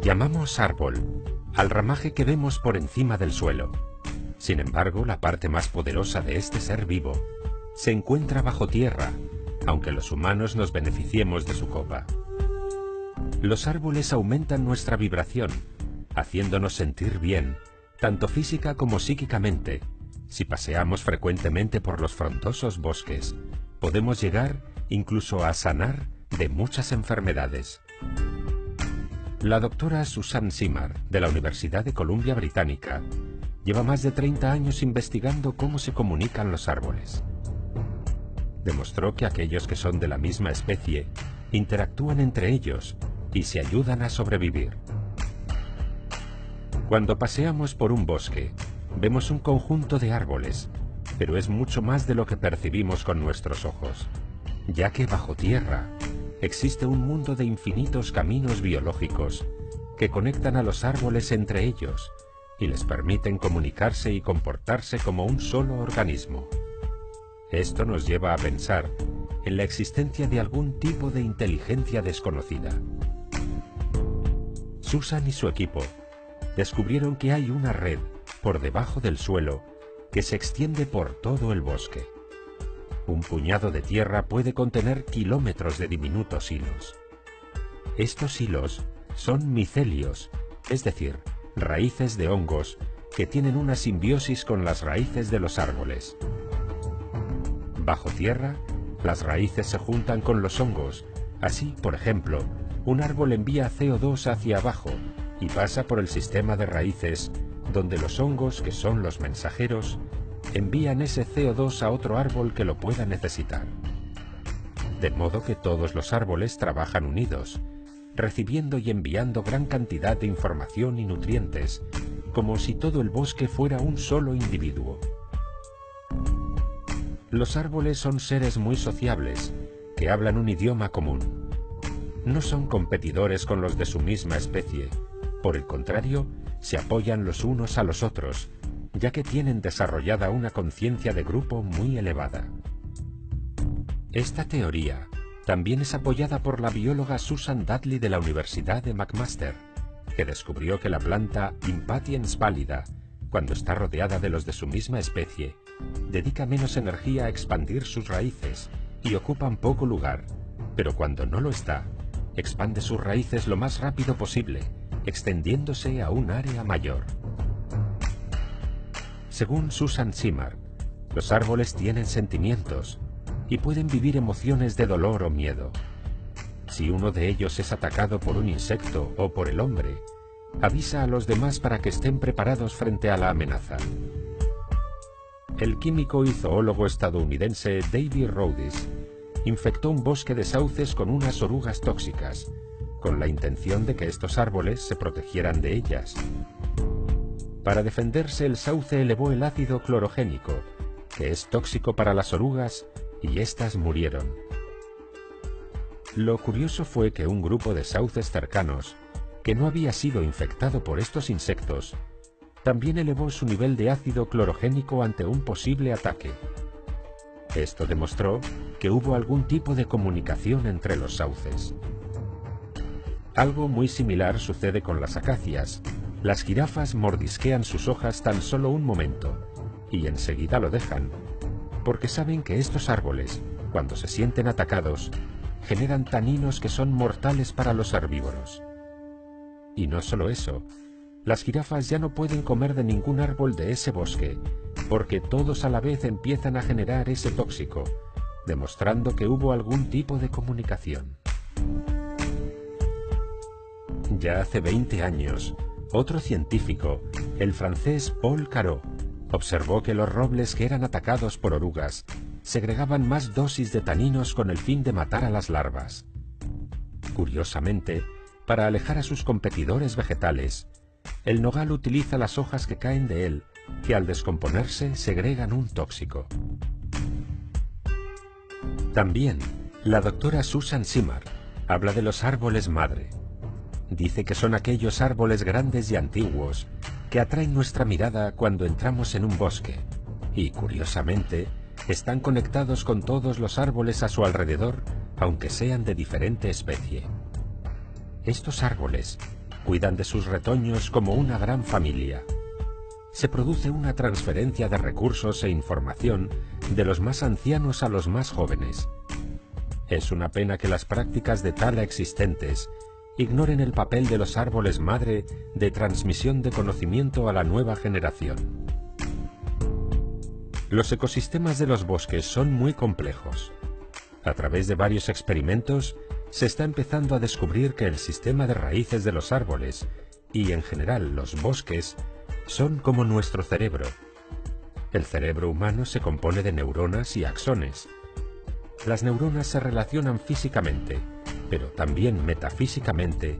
Llamamos árbol al ramaje que vemos por encima del suelo. Sin embargo, la parte más poderosa de este ser vivo se encuentra bajo tierra, aunque los humanos nos beneficiemos de su copa. Los árboles aumentan nuestra vibración, haciéndonos sentir bien, tanto física como psíquicamente. Si paseamos frecuentemente por los frondosos bosques, podemos llegar incluso a sanar de muchas enfermedades. La doctora Susan Simard, de la Universidad de Columbia Británica, lleva más de 30 años investigando cómo se comunican los árboles. Demostró que aquellos que son de la misma especie interactúan entre ellos y se ayudan a sobrevivir. Cuando paseamos por un bosque, vemos un conjunto de árboles, pero es mucho más de lo que percibimos con nuestros ojos, ya que bajo tierra existe un mundo de infinitos caminos biológicos que conectan a los árboles entre ellos y les permiten comunicarse y comportarse como un solo organismo. Esto nos lleva a pensar en la existencia de algún tipo de inteligencia desconocida. Susan y su equipo descubrieron que hay una red por debajo del suelo que se extiende por todo el bosque. Un puñado de tierra puede contener kilómetros de diminutos hilos. Estos hilos son micelios, es decir, raíces de hongos que tienen una simbiosis con las raíces de los árboles. Bajo tierra, las raíces se juntan con los hongos. Así, por ejemplo, un árbol envía CO2 hacia abajo y pasa por el sistema de raíces, donde los hongos, que son los mensajeros, envían ese CO2 a otro árbol que lo pueda necesitar. De modo que todos los árboles trabajan unidos, recibiendo y enviando gran cantidad de información y nutrientes, como si todo el bosque fuera un solo individuo. Los árboles son seres muy sociables, que hablan un idioma común. No son competidores con los de su misma especie, por el contrario, se apoyan los unos a los otros, ya que tienen desarrollada una conciencia de grupo muy elevada. Esta teoría también es apoyada por la bióloga Susan Dudley de la Universidad de McMaster, que descubrió que la planta Impatiens pallida, cuando está rodeada de los de su misma especie, dedica menos energía a expandir sus raíces y ocupan poco lugar, pero cuando no lo está, expande sus raíces lo más rápido posible, extendiéndose a un área mayor. Según Susan Simard, los árboles tienen sentimientos y pueden vivir emociones de dolor o miedo. Si uno de ellos es atacado por un insecto o por el hombre, avisa a los demás para que estén preparados frente a la amenaza. El químico y zoólogo estadounidense David Rhodes infectó un bosque de sauces con unas orugas tóxicas, con la intención de que estos árboles se protegieran de ellas. Para defenderse, el sauce elevó el ácido clorogénico, que es tóxico para las orugas, y éstas murieron. Lo curioso fue que un grupo de sauces cercanos, que no había sido infectado por estos insectos, también elevó su nivel de ácido clorogénico ante un posible ataque. Esto demostró que hubo algún tipo de comunicación entre los sauces. Algo muy similar sucede con las acacias. Las jirafas mordisquean sus hojas tan solo un momento, y enseguida lo dejan, porque saben que estos árboles, cuando se sienten atacados, generan taninos que son mortales para los herbívoros. Y no solo eso, las jirafas ya no pueden comer de ningún árbol de ese bosque, porque todos a la vez empiezan a generar ese tóxico, demostrando que hubo algún tipo de comunicación. Ya hace 20 años, otro científico, el francés Paul Carot, observó que los robles que eran atacados por orugas segregaban más dosis de taninos con el fin de matar a las larvas. Curiosamente, para alejar a sus competidores vegetales, el nogal utiliza las hojas que caen de él, que al descomponerse segregan un tóxico. También, la doctora Susan Simard habla de los árboles madre. Dice que son aquellos árboles grandes y antiguos que atraen nuestra mirada cuando entramos en un bosque, y curiosamente, están conectados con todos los árboles a su alrededor, aunque sean de diferente especie. Estos árboles cuidan de sus retoños como una gran familia. Se produce una transferencia de recursos e información de los más ancianos a los más jóvenes. Es una pena que las prácticas de tala existentes ignoren el papel de los árboles madre de transmisión de conocimiento a la nueva generación. Los ecosistemas de los bosques son muy complejos. A través de varios experimentos, se está empezando a descubrir que el sistema de raíces de los árboles, y en general los bosques, son como nuestro cerebro. El cerebro humano se compone de neuronas y axones. Las neuronas se relacionan físicamente, pero también metafísicamente,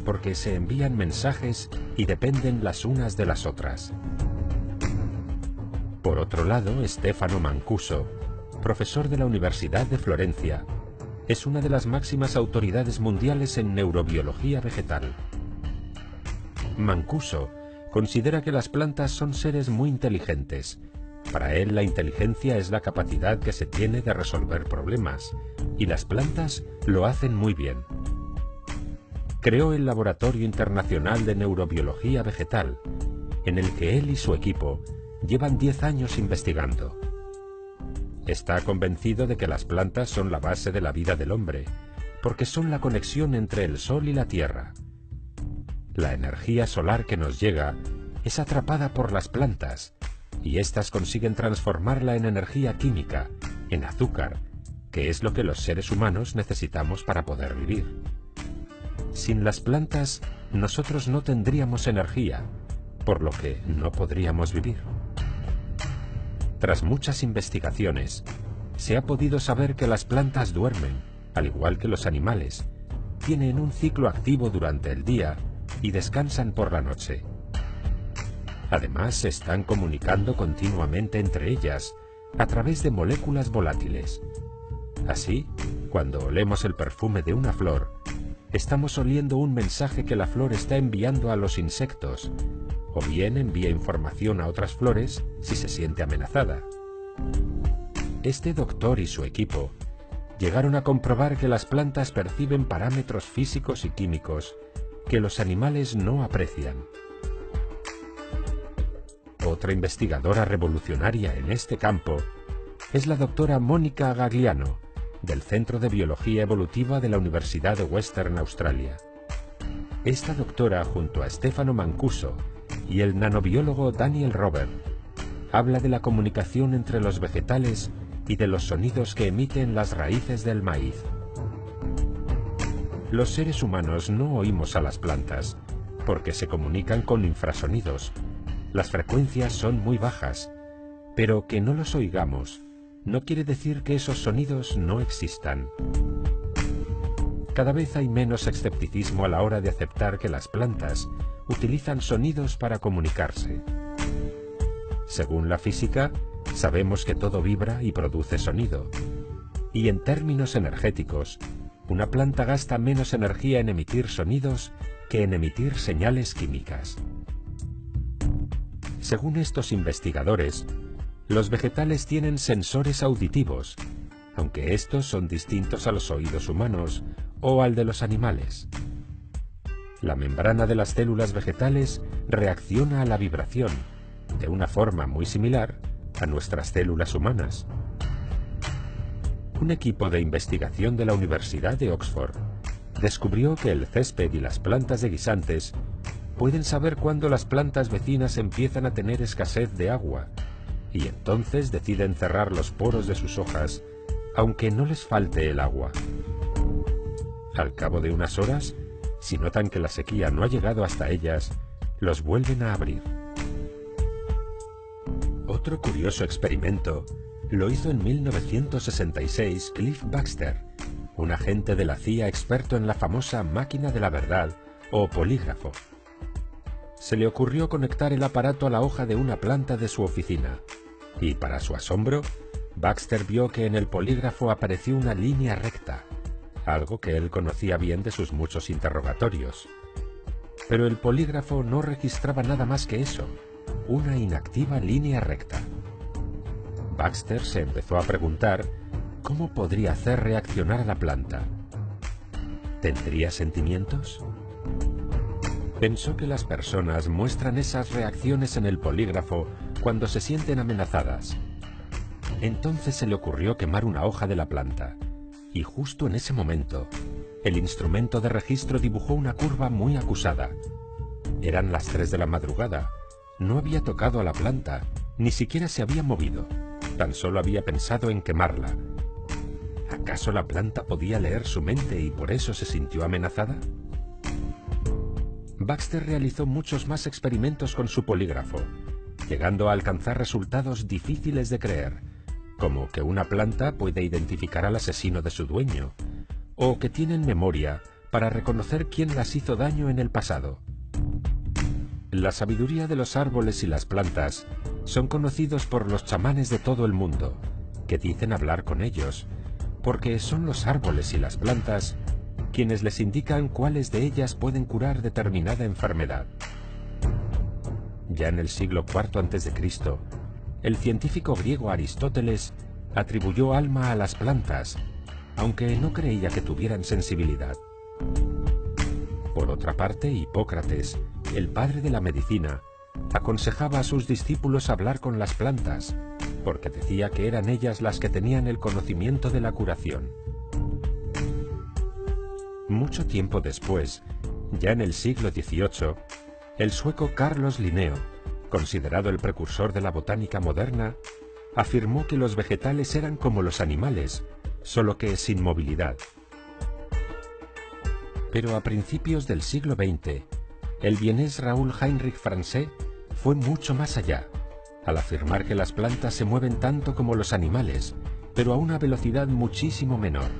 porque se envían mensajes y dependen las unas de las otras. Por otro lado, Stefano Mancuso, profesor de la Universidad de Florencia, es una de las máximas autoridades mundiales en neurobiología vegetal. Mancuso considera que las plantas son seres muy inteligentes. Para él, la inteligencia es la capacidad que se tiene de resolver problemas, y las plantas lo hacen muy bien. Creó el Laboratorio Internacional de Neurobiología Vegetal, en el que él y su equipo llevan 10 años investigando. Está convencido de que las plantas son la base de la vida del hombre, porque son la conexión entre el sol y la tierra. La energía solar que nos llega es atrapada por las plantas, y éstas consiguen transformarla en energía química, en azúcar, que es lo que los seres humanos necesitamos para poder vivir. Sin las plantas, nosotros no tendríamos energía, por lo que no podríamos vivir. Tras muchas investigaciones, se ha podido saber que las plantas duermen, al igual que los animales, tienen un ciclo activo durante el día y descansan por la noche. Además, se están comunicando continuamente entre ellas a través de moléculas volátiles. Así, cuando olemos el perfume de una flor, estamos oliendo un mensaje que la flor está enviando a los insectos, o bien envía información a otras flores si se siente amenazada. Este doctor y su equipo llegaron a comprobar que las plantas perciben parámetros físicos y químicos que los animales no aprecian. Otra investigadora revolucionaria en este campo es la doctora Mónica Gagliano, del Centro de Biología Evolutiva de la Universidad de Western Australia. Esta doctora, junto a Stefano Mancuso y el nanobiólogo Daniel Robert, habla de la comunicación entre los vegetales y de los sonidos que emiten las raíces del maíz. Los seres humanos no oímos a las plantas, porque se comunican con infrasonidos. Las frecuencias son muy bajas, pero que no los oigamos no quiere decir que esos sonidos no existan. Cada vez hay menos escepticismo a la hora de aceptar que las plantas utilizan sonidos para comunicarse. Según la física, sabemos que todo vibra y produce sonido. Y en términos energéticos, una planta gasta menos energía en emitir sonidos que en emitir señales químicas. Según estos investigadores, los vegetales tienen sensores auditivos, aunque estos son distintos a los oídos humanos o al de los animales. La membrana de las células vegetales reacciona a la vibración, de una forma muy similar a nuestras células humanas. Un equipo de investigación de la Universidad de Oxford descubrió que el césped y las plantas de guisantes pueden saber cuándo las plantas vecinas empiezan a tener escasez de agua, y entonces deciden cerrar los poros de sus hojas, aunque no les falte el agua. Al cabo de unas horas, si notan que la sequía no ha llegado hasta ellas, los vuelven a abrir. Otro curioso experimento lo hizo en 1966 Cliff Baxter, un agente de la CIA experto en la famosa máquina de la verdad o polígrafo. Se le ocurrió conectar el aparato a la hoja de una planta de su oficina, y para su asombro, Baxter vio que en el polígrafo apareció una línea recta, algo que él conocía bien de sus muchos interrogatorios. Pero el polígrafo no registraba nada más que eso, una inactiva línea recta. Baxter se empezó a preguntar cómo podría hacer reaccionar a la planta. ¿Tendría sentimientos? Pensó que las personas muestran esas reacciones en el polígrafo cuando se sienten amenazadas. Entonces se le ocurrió quemar una hoja de la planta, y justo en ese momento, el instrumento de registro dibujó una curva muy acusada. Eran las 3 de la madrugada, no había tocado a la planta, ni siquiera se había movido, tan solo había pensado en quemarla. ¿Acaso la planta podía leer su mente y por eso se sintió amenazada? Baxter realizó muchos más experimentos con su polígrafo, llegando a alcanzar resultados difíciles de creer, como que una planta puede identificar al asesino de su dueño, o que tienen memoria para reconocer quién las hizo daño en el pasado. La sabiduría de los árboles y las plantas son conocidos por los chamanes de todo el mundo, que dicen hablar con ellos, porque son los árboles y las plantas quienes les indican cuáles de ellas pueden curar determinada enfermedad. Ya en el siglo IV a.C., el científico griego Aristóteles atribuyó alma a las plantas, aunque no creía que tuvieran sensibilidad. Por otra parte, Hipócrates, el padre de la medicina, aconsejaba a sus discípulos hablar con las plantas, porque decía que eran ellas las que tenían el conocimiento de la curación. Mucho tiempo después, ya en el siglo XVIII, el sueco Carlos Linneo, considerado el precursor de la botánica moderna, afirmó que los vegetales eran como los animales, solo que sin movilidad. Pero a principios del siglo XX, el vienés Raoul Heinrich Franzé fue mucho más allá, al afirmar que las plantas se mueven tanto como los animales, pero a una velocidad muchísimo menor.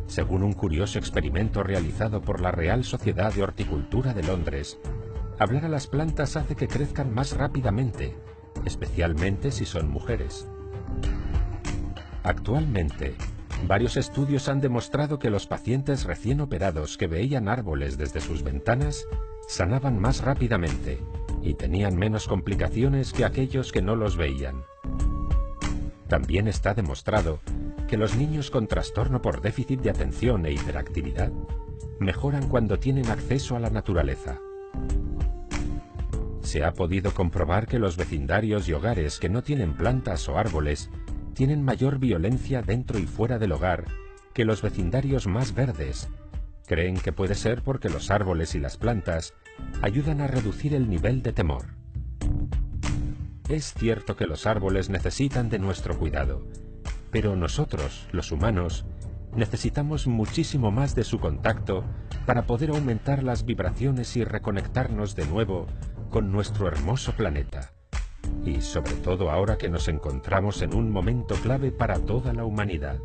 Según un curioso experimento realizado por la Real Sociedad de Horticultura de Londres, hablar a las plantas hace que crezcan más rápidamente, especialmente si son mujeres. Actualmente, varios estudios han demostrado que los pacientes recién operados que veían árboles desde sus ventanas sanaban más rápidamente y tenían menos complicaciones que aquellos que no los veían. También está demostrado que los niños con trastorno por déficit de atención e hiperactividad mejoran cuando tienen acceso a la naturaleza. Se ha podido comprobar que los vecindarios y hogares que no tienen plantas o árboles tienen mayor violencia dentro y fuera del hogar que los vecindarios más verdes. Creen que puede ser porque los árboles y las plantas ayudan a reducir el nivel de temor. Es cierto que los árboles necesitan de nuestro cuidado, pero nosotros, los humanos, necesitamos muchísimo más de su contacto para poder aumentar las vibraciones y reconectarnos de nuevo con nuestro hermoso planeta. Y sobre todo ahora que nos encontramos en un momento clave para toda la humanidad.